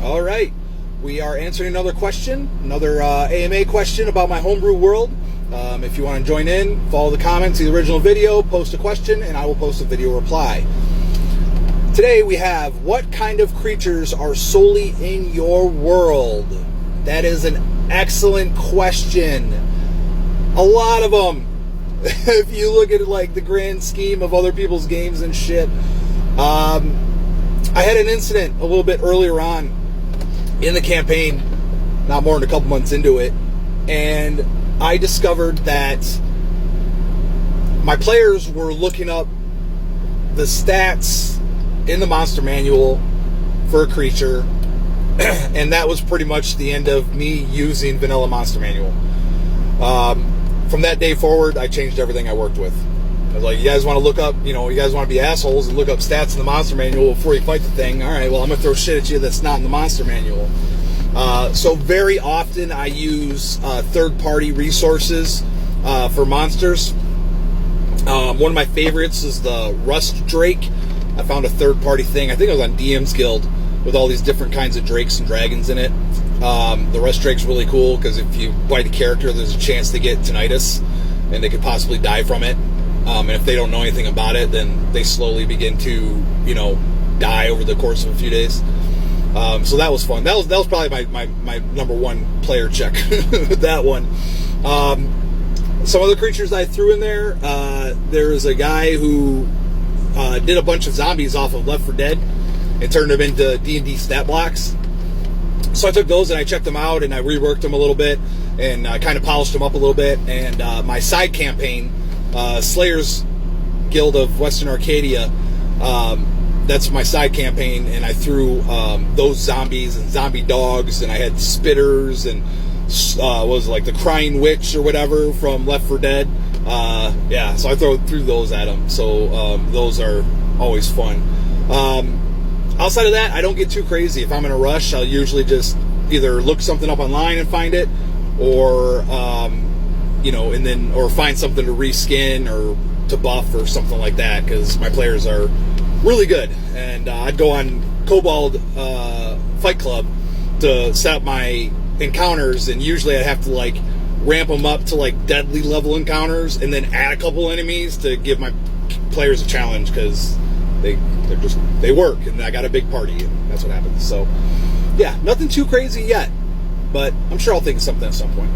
All right, we are answering another question, another AMA question about my homebrew world. If you want to join in, follow the comments of the original video, post a question, and I will post a video reply. Today we have, what kind of creatures are solely in your world? That is an excellent question. A lot of them. If you look at like the grand scheme of other people's games and shit. I had an incident a little bit earlier on in the campaign, not more than a couple months into it, and I discovered that my players were looking up the stats in the monster manual for a creature, and that was pretty much the end of me using vanilla monster manual. From that day forward, I changed everything I worked with. I was like, you guys want to look up, you guys want to be assholes and look up stats in the monster manual before you fight the thing. All right, well, I'm going to throw shit at you that's not in the monster manual. So very often I use third-party resources for monsters. One of my favorites is the Rust Drake. I found a third-party thing. I think it was on DM's Guild with all these different kinds of drakes and dragons in it. The Rust Drake's really cool because if you bite a character, there's a chance to get tinnitus and they could possibly die from it. And if they don't know anything about it, then they slowly begin to, die over the course of a few days. So that was fun. That was probably my number one player check with that one. Some other creatures I threw in there. There was a guy who did a bunch of zombies off of Left 4 Dead and turned them into D&D stat blocks. So I took those and I checked them out and I reworked them a little bit and kind of polished them up a little bit. And my side campaign, Slayer's Guild of Western Arcadia, that's my side campaign, and I threw those zombies and zombie dogs, and I had spitters and was like the Crying Witch or whatever from Left 4 Dead. So I threw those at them. So those are always fun. Outside of that, I don't get too crazy. If I'm in a rush, I'll usually just either look something up online and find it, or or find something to reskin or to buff or something like that, because my players are really good. And I'd go on Kobold Fight Club to set up my encounters, and usually I'd have to ramp them up to deadly level encounters and then add a couple enemies to give my players a challenge, because they work, and I got a big party, and that's what happens. So yeah, nothing too crazy yet, but I'm sure I'll think of something at some point.